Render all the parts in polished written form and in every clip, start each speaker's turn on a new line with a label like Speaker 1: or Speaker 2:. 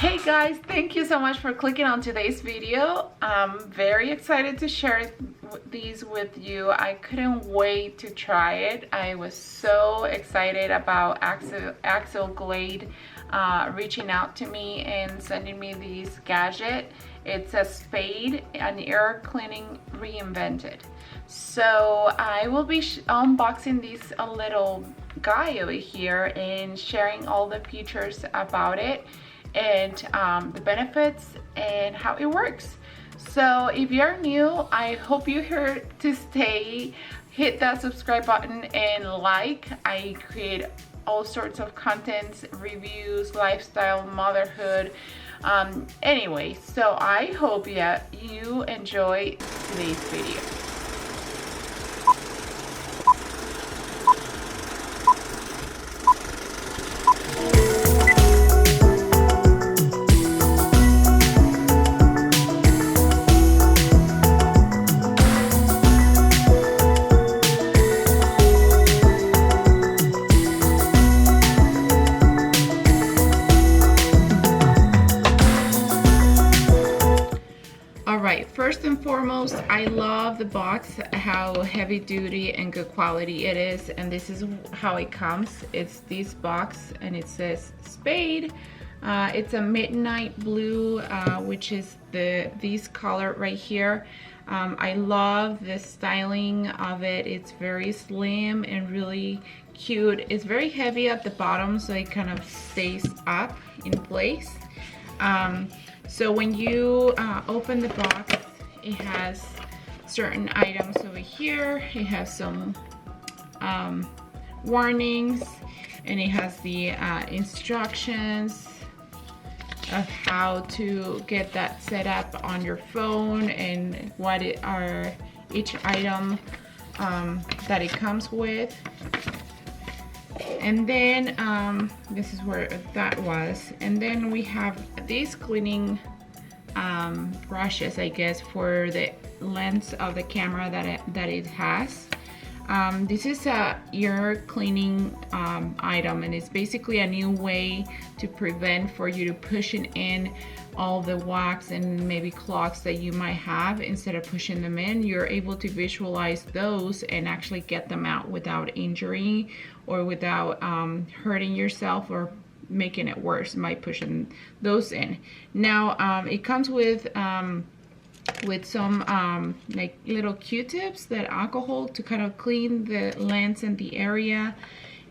Speaker 1: Hey guys, thank you so much for clicking on today's video. I'm very excited to share these with you. I couldn't wait to try it. I was so excited about Axel Glade reaching out to me and sending me this gadget. It's a spade, an air cleaning reinvented. So I will be unboxing this little guy over here and sharing all the features about it and the benefits and how it works. So if you're new, I hope you're here to stay. Hit that subscribe button and like. I create all sorts of contents, reviews, lifestyle, motherhood. Anyway, so I hope you enjoy today's video. First and foremost, I love the box, how heavy duty and good quality it is, and this is how it comes. It's this box and it says spade. It's a midnight blue, which is this color right here. I love the styling of it. It's very slim and really cute. It's very heavy at the bottom, so it kind of stays up in place. So when you open the box, it has certain items over here. It has some warnings, and it has the instructions of how to get that set up on your phone and what each item that it comes with. And then this is where that was. And then we have these cleaning brushes, I guess, for the lens of the camera that it has. This is a ear cleaning item, and it's basically a new way to prevent for you to pushing in all the wax and maybe clogs that you might have. Instead of pushing them in, you're able to visualize those and actually get them out without injury or without hurting yourself or making it worse by pushing those in. Now it comes with some like little Q-tips, that alcohol to kind of clean the lens and the area.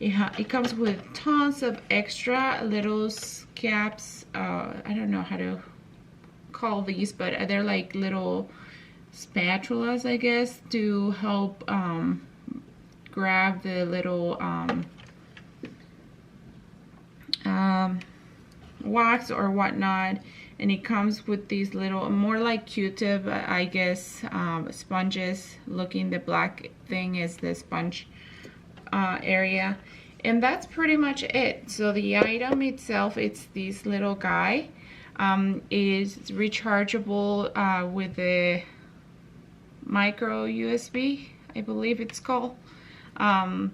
Speaker 1: It comes with tons of extra little scabs. I don't know how to call these, but they're like little spatulas, I guess, to help grab the little wax or whatnot. And it comes with these little, more like Q-tip, I guess, sponges looking. The black thing is the sponge area, and that's pretty much it. So the item itself, it's this little guy, is rechargeable with the micro USB, I believe it's called, and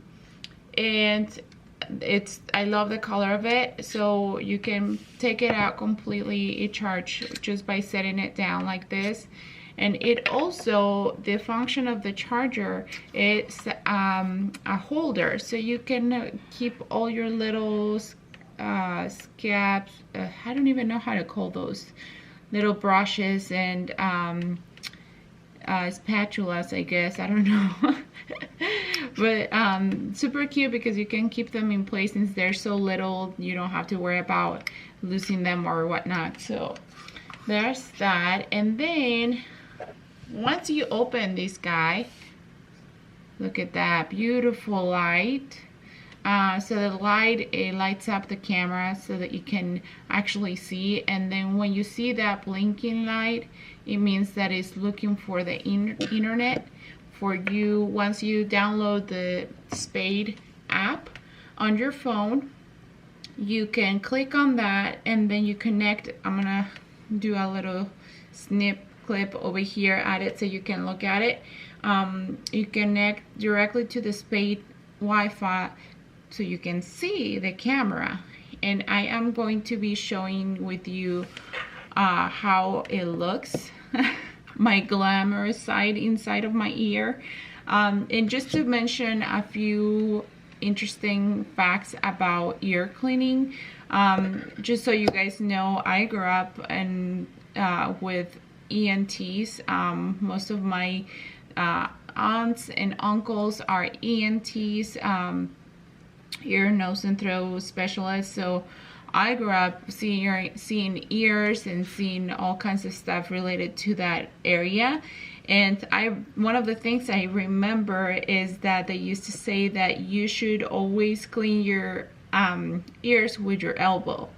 Speaker 1: I love the color of it. So you can take it out completely, it charge just by setting it down like this. And it also, the function of the charger, it's a holder, so you can keep all your little scabs, I don't even know how to call those, little brushes and spatulas, I guess, I don't know. But super cute because you can keep them in place since they're so little. You don't have to worry about losing them or whatnot. So there's that. And then once you open this guy, look at that beautiful light. So the light, it lights up the camera so that you can actually see. And then when you see that blinking light, it means that it's looking for the internet for you. Once you download the Spade app on your phone, you can click on that and then you connect. I'm gonna do a little snip clip over here at it so you can look at it. You connect directly to the Spade Wi-Fi so you can see the camera and I am going to be showing with you how it looks, my glamorous side inside of my ear. And just to mention a few interesting facts about ear cleaning, just so you guys know, I grew up with ENTs. Most of my aunts and uncles are ENTs, ear, nose, and throat specialists. So I grew up seeing ears and seeing all kinds of stuff related to that area. And one of the things I remember is that they used to say that you should always clean your ears with your elbow.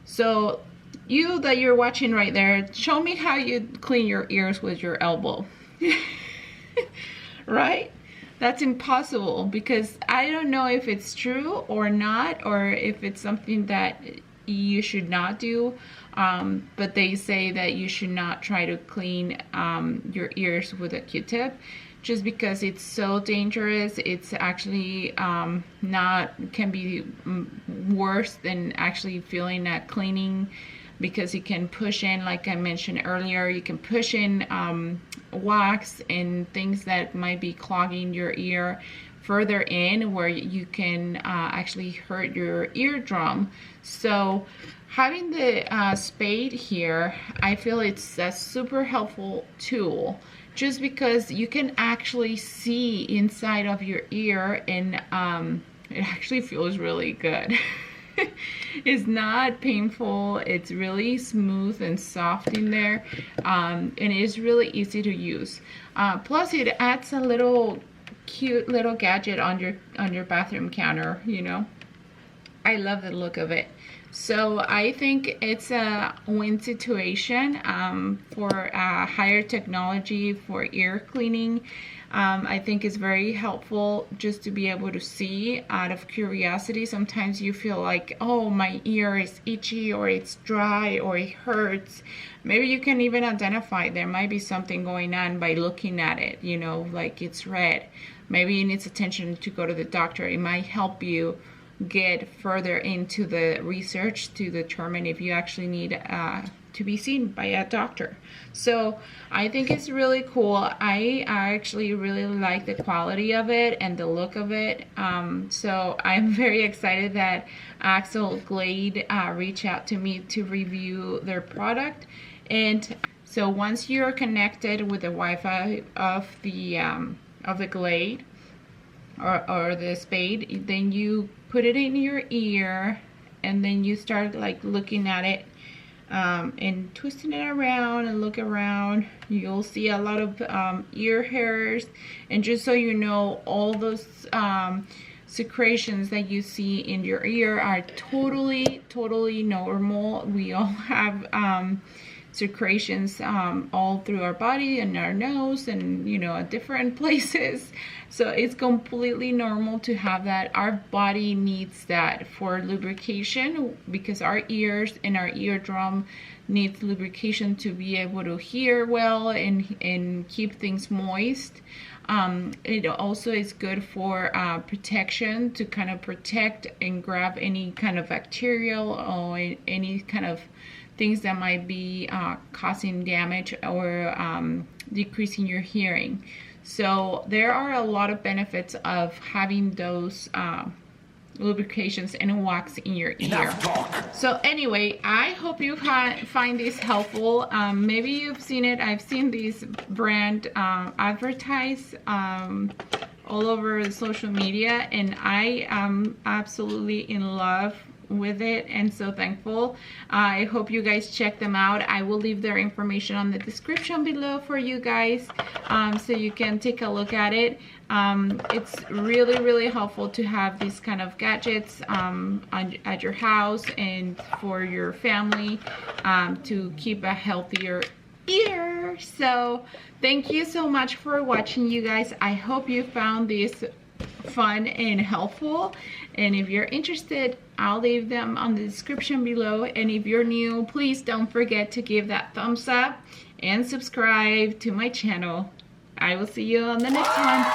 Speaker 1: So you that you're watching right there, show me how you clean your ears with your elbow. Right? That's impossible, because I don't know if it's true or not, or if it's something that you should not do. But they say that you should not try to clean your ears with a Q-tip, just because it's so dangerous. It's actually can be worse than actually feeling that cleaning, because you can push in, like I mentioned earlier, you can push in wax and things that might be clogging your ear further in, where you can actually hurt your eardrum. So having the spade here, I feel it's a super helpful tool, just because you can actually see inside of your ear, and it actually feels really good. It's not painful. It's really smooth and soft in there, and it's really easy to use. Plus, it adds a little cute little gadget on your bathroom counter. You know, I love the look of it. So I think it's a win situation for higher technology for ear cleaning. I think it's very helpful just to be able to see out of curiosity. Sometimes you feel like, oh, my ear is itchy, or it's dry, or it hurts. Maybe you can even identify there might be something going on by looking at it, you know, like it's red. Maybe it needs attention to go to the doctor. It might help you get further into the research to determine if you actually need to be seen by a doctor. So I think it's really cool. I actually really like the quality of it and the look of it. So I'm very excited that Axel Glade reached out to me to review their product. And so once you're connected with the Wi-Fi of the Glade or the spade, then you put it in your ear, and then you start like looking at it and twisting it around and look around. You'll see a lot of ear hairs, and just so you know, all those secretions that you see in your ear are totally normal. We all have secretions all through our body and our nose, and you know, at different places. So it's completely normal to have that. Our body needs that for lubrication, because our ears and our eardrum needs lubrication to be able to hear well and keep things moist. It also is good for protection, to kind of protect and grab any kind of bacterial or any kind of things that might be causing damage or decreasing your hearing. So there are a lot of benefits of having those lubrications and wax in your ear. So anyway, I hope you find this helpful. Maybe you've seen it. I've seen these brand advertised all over social media, and I am absolutely in love with it and so thankful. I hope you guys check them out. I will leave their information on the description below for you guys, so you can take a look at it. It's really helpful to have these kind of gadgets at your house and for your family, to keep a healthier ear. So thank you so much for watching, you guys. I hope you found this fun and helpful, and if you're interested, I'll leave them on the description below. And if you're new, please don't forget to give that thumbs up and subscribe to my channel. I will see you on the next one.